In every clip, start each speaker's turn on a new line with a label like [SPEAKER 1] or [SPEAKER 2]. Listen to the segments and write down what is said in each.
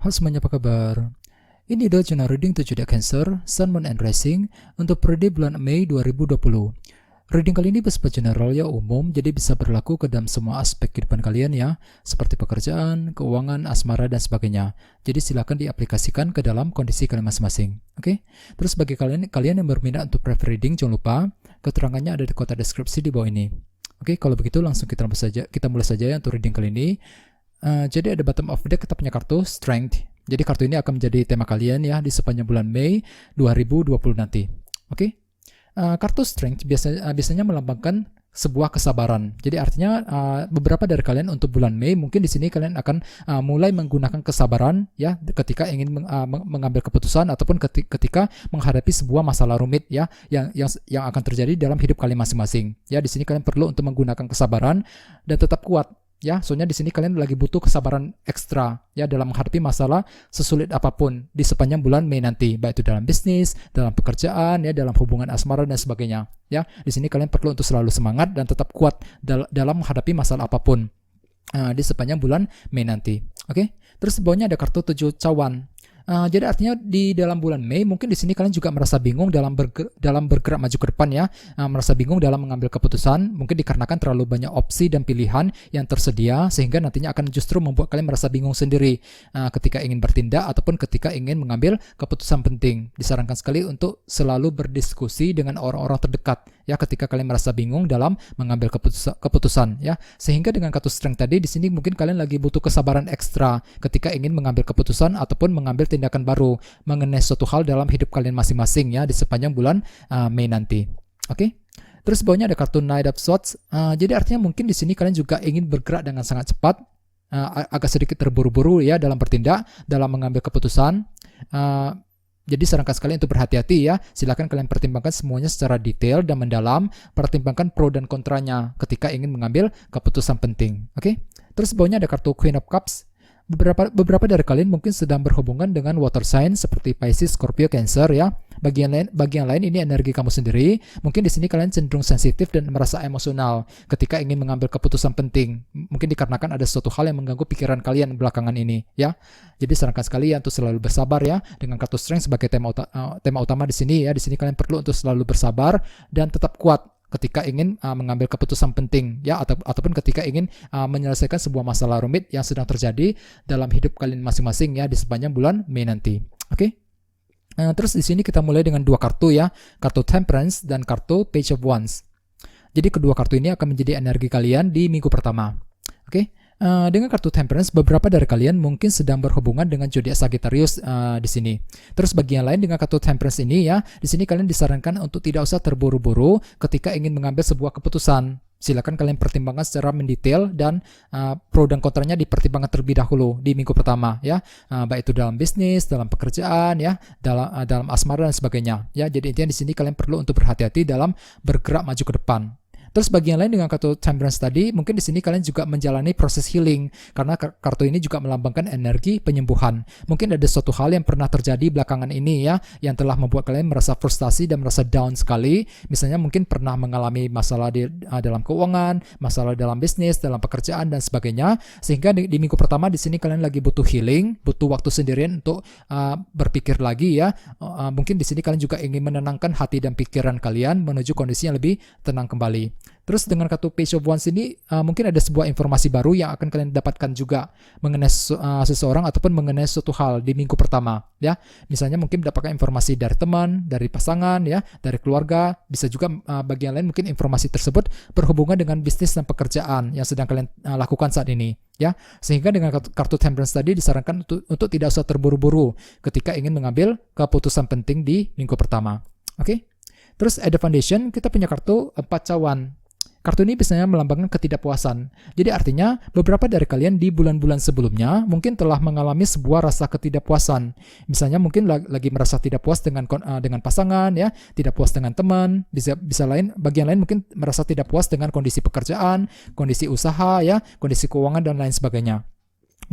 [SPEAKER 1] Halo semuanya, apa kabar? Ini adalah channel reading to zodiac Cancer, Sun, Moon, and Rising untuk periode bulan Mei 2020. Reading kali ini bersifat general ya, umum, jadi bisa berlaku ke dalam semua aspek kehidupan kalian ya, seperti pekerjaan, keuangan, asmara, dan sebagainya. Jadi silakan diaplikasikan ke dalam kondisi kalian masing-masing. Oke? Terus bagi kalian yang berminat untuk private reading, jangan lupa keterangannya ada di kotak deskripsi di bawah ini. Oke, kalau begitu langsung kita mulai saja ya untuk reading kali ini. Jadi ada bottom of the deck, kita punya kartu Strength. Jadi kartu ini akan menjadi tema kalian ya di sepanjang bulan Mei 2020 nanti. Oke? Kartu Strength biasanya melambangkan sebuah kesabaran. Jadi artinya beberapa dari kalian untuk bulan Mei mungkin di sini kalian akan mulai menggunakan kesabaran ya ketika ingin mengambil keputusan ataupun ketika menghadapi sebuah masalah rumit ya yang akan terjadi dalam hidup kalian masing-masing. Ya di sini kalian perlu untuk menggunakan kesabaran dan tetap kuat. Ya, soalnya di sini kalian lagi butuh kesabaran ekstra ya dalam menghadapi masalah sesulit apapun di sepanjang bulan Mei nanti, baik itu dalam bisnis, dalam pekerjaan, ya dalam hubungan asmara dan sebagainya. Ya, di sini kalian perlu untuk selalu semangat dan tetap kuat dalam menghadapi masalah apapun di sepanjang bulan Mei nanti. Oke, terus bawahnya ada kartu 7 cawan. Jadi artinya di dalam bulan Mei mungkin di sini kalian juga merasa bingung dalam bergerak maju ke depan ya, merasa bingung dalam mengambil keputusan, mungkin dikarenakan terlalu banyak opsi dan pilihan yang tersedia sehingga nantinya akan justru membuat kalian merasa bingung sendiri ketika ingin bertindak ataupun ketika ingin mengambil keputusan penting. Disarankan sekali untuk selalu berdiskusi dengan orang-orang terdekat ya ketika kalian merasa bingung dalam mengambil keputusan ya. Sehingga dengan kartu Strength tadi di sini mungkin kalian lagi butuh kesabaran ekstra ketika ingin mengambil keputusan ataupun mengambil tindakan baru mengenai suatu hal dalam hidup kalian masing-masing ya di sepanjang bulan Mei nanti. Oke. Terus bawahnya ada kartu Knight of Swords. Jadi artinya mungkin di sini kalian juga ingin bergerak dengan sangat cepat, agak sedikit terburu-buru ya dalam bertindak, dalam mengambil keputusan. Jadi sarankan sekali untuk berhati-hati ya. Silakan kalian pertimbangkan semuanya secara detail dan mendalam, pertimbangkan pro dan kontranya ketika ingin mengambil keputusan penting. Oke. Terus bawahnya ada kartu Queen of Cups. Beberapa dari kalian mungkin sedang berhubungan dengan water sign seperti Pisces, Scorpio, Cancer ya. Bagi yang lain ini energi kamu sendiri. Mungkin di sini kalian cenderung sensitif dan merasa emosional ketika ingin mengambil keputusan penting. Mungkin dikarenakan ada suatu hal yang mengganggu pikiran kalian belakangan ini ya. Jadi sarankan sekali ya untuk selalu bersabar ya dengan kartu Strength sebagai tema utama di sini ya. Di sini kalian perlu untuk selalu bersabar dan tetap kuat ketika ingin mengambil keputusan penting ya ataupun ketika ingin menyelesaikan sebuah masalah rumit yang sedang terjadi dalam hidup kalian masing-masing ya di sepanjang bulan Mei nanti. Oke. Terus di sini kita mulai dengan dua kartu ya, kartu Temperance dan kartu Page of Wands. Jadi kedua kartu ini akan menjadi energi kalian di minggu pertama. Oke. Dengan kartu Temperance, beberapa dari kalian mungkin sedang berhubungan dengan zodiak Sagittarius di sini. Terus bagi yang lain dengan kartu Temperance ini ya, di sini kalian disarankan untuk tidak usah terburu-buru ketika ingin mengambil sebuah keputusan. Silakan kalian pertimbangkan secara mendetail dan pro dan kontranya dipertimbangkan terlebih dahulu di minggu pertama ya, baik itu dalam bisnis, dalam pekerjaan ya, dalam asmara dan sebagainya ya. Jadi intinya di sini kalian perlu untuk berhati-hati dalam bergerak maju ke depan. Terus bagi yang lain dengan kartu Temperance tadi, mungkin di sini kalian juga menjalani proses healing karena kartu ini juga melambangkan energi penyembuhan. Mungkin ada suatu hal yang pernah terjadi belakangan ini ya, yang telah membuat kalian merasa frustasi dan merasa down sekali. Misalnya mungkin pernah mengalami masalah dalam keuangan, masalah dalam bisnis, dalam pekerjaan dan sebagainya. Sehingga di minggu pertama di sini kalian lagi butuh healing, butuh waktu sendirian untuk berpikir lagi ya. Mungkin di sini kalian juga ingin menenangkan hati dan pikiran kalian menuju kondisi yang lebih tenang kembali. Terus dengan kartu Page of Wands ini mungkin ada sebuah informasi baru yang akan kalian dapatkan juga mengenai seseorang ataupun mengenai suatu hal di minggu pertama ya. Misalnya mungkin mendapatkan informasi dari teman, dari pasangan ya, dari keluarga. Bisa juga bagi yang lain mungkin informasi tersebut berhubungan dengan bisnis dan pekerjaan yang sedang kalian lakukan saat ini ya. Sehingga dengan kartu Temperance tadi disarankan untuk tidak usah terburu-buru ketika ingin mengambil keputusan penting di minggu pertama. Oke? Terus at the foundation kita punya kartu 4 cawan. Kartu ini biasanya melambangkan ketidakpuasan. Jadi artinya beberapa dari kalian di bulan-bulan sebelumnya mungkin telah mengalami sebuah rasa ketidakpuasan. Misalnya mungkin lagi merasa tidak puas dengan pasangan ya, tidak puas dengan teman, bagian lain mungkin merasa tidak puas dengan kondisi pekerjaan, kondisi usaha ya, kondisi keuangan dan lain sebagainya.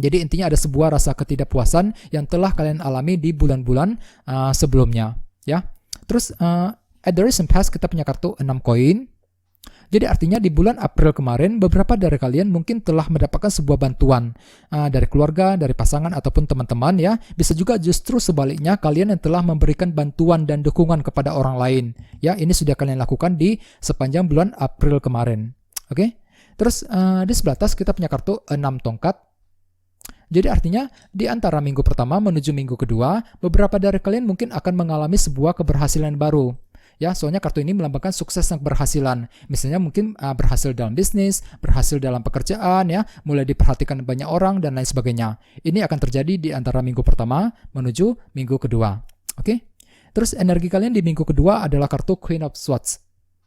[SPEAKER 1] Jadi intinya ada sebuah rasa ketidakpuasan yang telah kalian alami di bulan-bulan sebelumnya ya. Terus at the recent past kita punya kartu 6 koin. Jadi artinya di bulan April kemarin, beberapa dari kalian mungkin telah mendapatkan sebuah bantuan dari keluarga, dari pasangan, ataupun teman-teman ya. Bisa juga justru sebaliknya, kalian yang telah memberikan bantuan dan dukungan kepada orang lain. Ya, ini sudah kalian lakukan di sepanjang bulan April kemarin. Oke? Terus di sebelah atas kita punya kartu 6 tongkat. Jadi artinya di antara minggu pertama menuju minggu kedua, beberapa dari kalian mungkin akan mengalami sebuah keberhasilan baru. Ya, soalnya kartu ini melambangkan sukses dan keberhasilan. Misalnya mungkin berhasil dalam bisnis, berhasil dalam pekerjaan, ya, mulai diperhatikan banyak orang dan lain sebagainya. Ini akan terjadi di antara minggu pertama menuju minggu kedua. Oke? Terus energi kalian di minggu kedua adalah kartu Queen of Swords.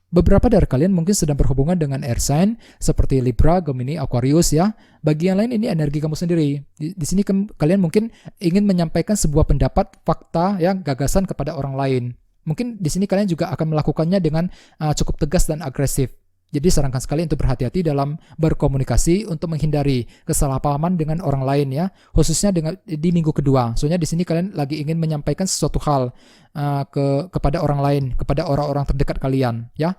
[SPEAKER 1] Beberapa dari kalian mungkin sedang berhubungan dengan air sign seperti Libra, Gemini, Aquarius ya. Bagi yang lain ini energi kamu sendiri. Di sini kalian mungkin ingin menyampaikan sebuah pendapat, fakta, ya, gagasan kepada orang lain. Mungkin di sini kalian juga akan melakukannya dengan cukup tegas dan agresif. Jadi sarankan sekali untuk berhati-hati dalam berkomunikasi untuk menghindari kesalahpahaman dengan orang lain ya, khususnya di minggu kedua. Soalnya di sini kalian lagi ingin menyampaikan sesuatu hal kepada orang lain, kepada orang-orang terdekat kalian ya,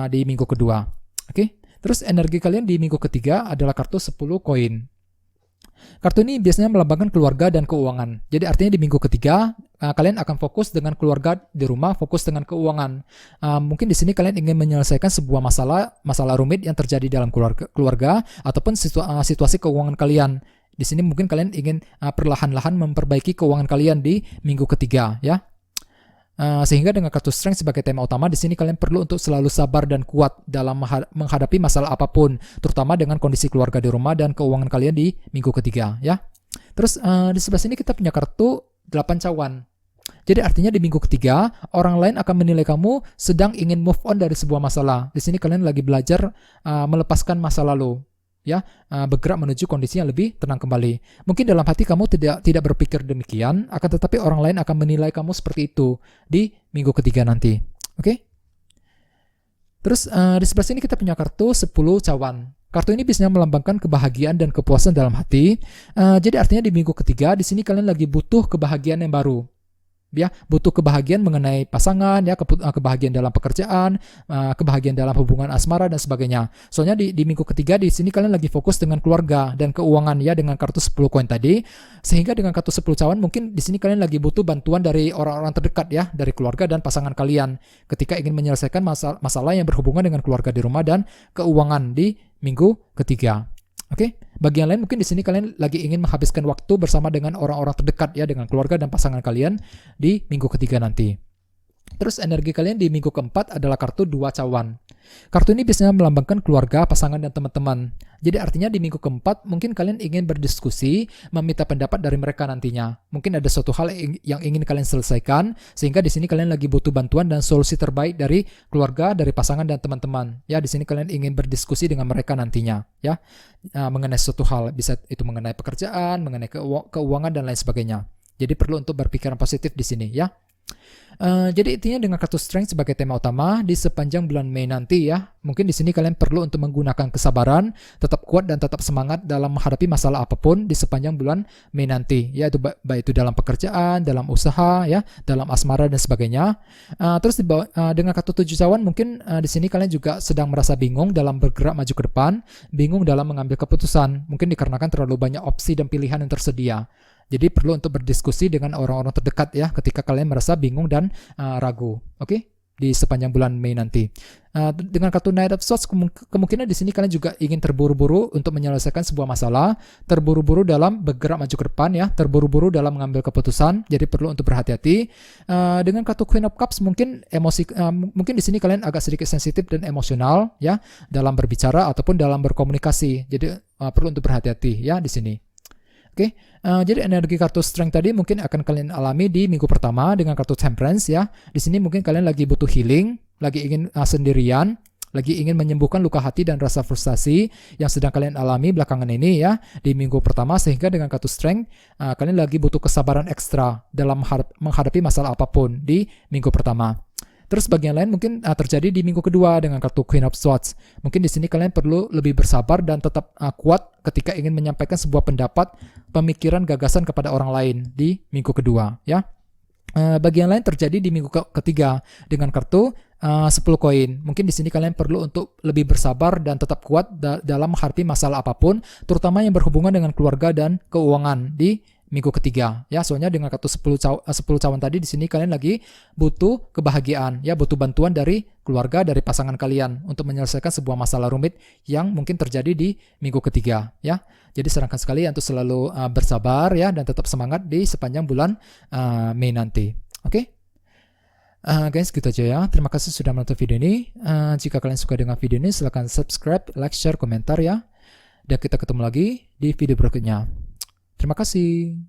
[SPEAKER 1] di minggu kedua. Oke. Terus energi kalian di minggu ketiga adalah kartu 10 koin. Kartu ini biasanya melambangkan keluarga dan keuangan. Jadi artinya di minggu ketiga kalian akan fokus dengan keluarga di rumah, fokus dengan keuangan. Mungkin di sini kalian ingin menyelesaikan sebuah masalah rumit yang terjadi dalam keluarga ataupun situasi keuangan kalian. Di sini mungkin kalian ingin perlahan-lahan memperbaiki keuangan kalian di minggu ketiga, ya. Sehingga dengan kartu strength sebagai tema utama, di sini kalian perlu untuk selalu sabar dan kuat dalam menghadapi masalah apapun, terutama dengan kondisi keluarga di rumah dan keuangan kalian di minggu ketiga, ya. Terus di sebelah sini kita punya kartu 8 cawan. Jadi artinya di minggu ketiga, orang lain akan menilai kamu sedang ingin move on dari sebuah masalah. Di sini kalian lagi belajar melepaskan masa lalu, ya, bergerak menuju kondisi yang lebih tenang kembali. Mungkin dalam hati kamu tidak berpikir demikian, akan tetapi orang lain akan menilai kamu seperti itu di minggu ketiga nanti. Oke? Terus di sebelah sini kita punya kartu 10 cawan. Kartu ini biasanya melambangkan kebahagiaan dan kepuasan dalam hati. Jadi artinya di minggu ketiga, di sini kalian lagi butuh kebahagiaan yang baru. Ya, butuh kebahagiaan mengenai pasangan, ya, kebahagiaan dalam pekerjaan, kebahagiaan dalam hubungan asmara dan sebagainya. Soalnya di minggu ketiga di sini kalian lagi fokus dengan keluarga dan keuangan ya, dengan kartu 10 koin tadi. Sehingga dengan kartu 10 cawan mungkin di sini kalian lagi butuh bantuan dari orang-orang terdekat ya, dari keluarga dan pasangan kalian ketika ingin menyelesaikan masalah yang berhubungan dengan keluarga di rumah dan keuangan di minggu ketiga. Oke, bagi yang lain mungkin di sini kalian lagi ingin menghabiskan waktu bersama dengan orang-orang terdekat ya, dengan keluarga dan pasangan kalian di minggu ketiga nanti. Terus energi kalian di minggu keempat adalah kartu 2 cawan. Kartu ini biasanya melambangkan keluarga, pasangan, dan teman-teman. Jadi artinya di minggu keempat mungkin kalian ingin berdiskusi, meminta pendapat dari mereka nantinya. Mungkin ada suatu hal yang ingin kalian selesaikan, sehingga di sini kalian lagi butuh bantuan dan solusi terbaik dari keluarga, dari pasangan, dan teman-teman. Ya, di sini kalian ingin berdiskusi dengan mereka nantinya, ya, mengenai suatu hal, bisa itu mengenai pekerjaan, mengenai keuangan, dan lain sebagainya. Jadi perlu untuk berpikiran positif di sini, ya. Jadi intinya dengan kartu strength sebagai tema utama di sepanjang bulan Mei nanti ya, mungkin di sini kalian perlu untuk menggunakan kesabaran, tetap kuat dan tetap semangat dalam menghadapi masalah apapun di sepanjang bulan Mei nanti, yaitu baik itu dalam pekerjaan, dalam usaha ya, dalam asmara dan sebagainya. Terus dengan kartu 7 cawan mungkin di sini kalian juga sedang merasa bingung dalam bergerak maju ke depan, bingung dalam mengambil keputusan, mungkin dikarenakan terlalu banyak opsi dan pilihan yang tersedia. Jadi perlu untuk berdiskusi dengan orang-orang terdekat ya ketika kalian merasa bingung dan ragu. Oke? Di sepanjang bulan Mei nanti. Dengan kartu Knight of Swords kemungkinan di sini kalian juga ingin terburu-buru untuk menyelesaikan sebuah masalah, terburu-buru dalam bergerak maju ke depan ya, terburu-buru dalam mengambil keputusan. Jadi perlu untuk berhati-hati. Dengan kartu Queen of Cups mungkin mungkin di sini kalian agak sedikit sensitif dan emosional ya dalam berbicara ataupun dalam berkomunikasi. Jadi perlu untuk berhati-hati ya di sini. Oke, jadi energi kartu strength tadi mungkin akan kalian alami di minggu pertama dengan kartu temperance ya. Di sini mungkin kalian lagi butuh healing, lagi ingin sendirian, lagi ingin menyembuhkan luka hati dan rasa frustasi yang sedang kalian alami belakangan ini ya di minggu pertama, sehingga dengan kartu strength kalian lagi butuh kesabaran ekstra dalam menghadapi masalah apapun di minggu pertama. Terus bagian lain mungkin terjadi di minggu kedua dengan kartu Queen of Swords. Mungkin di sini kalian perlu lebih bersabar dan tetap kuat ketika ingin menyampaikan sebuah pendapat, pemikiran, gagasan kepada orang lain di minggu kedua, ya. Bagian lain terjadi di minggu ketiga dengan kartu 10 koin. Mungkin di sini kalian perlu untuk lebih bersabar dan tetap kuat dalam menghadapi masalah apapun, terutama yang berhubungan dengan keluarga dan keuangan di minggu ketiga. Ya, soalnya dengan kartu 10 cawan tadi di sini kalian lagi butuh kebahagiaan, ya, butuh bantuan dari keluarga, dari pasangan kalian untuk menyelesaikan sebuah masalah rumit yang mungkin terjadi di minggu ketiga, ya. Jadi sarankan sekali untuk selalu bersabar, ya, dan tetap semangat di sepanjang bulan Mei nanti. Oke? Guys, gitu aja ya. Terima kasih sudah menonton video ini. Jika kalian suka dengan video ini, silahkan subscribe, like, share, komentar ya. Dan kita ketemu lagi di video berikutnya. Terima kasih.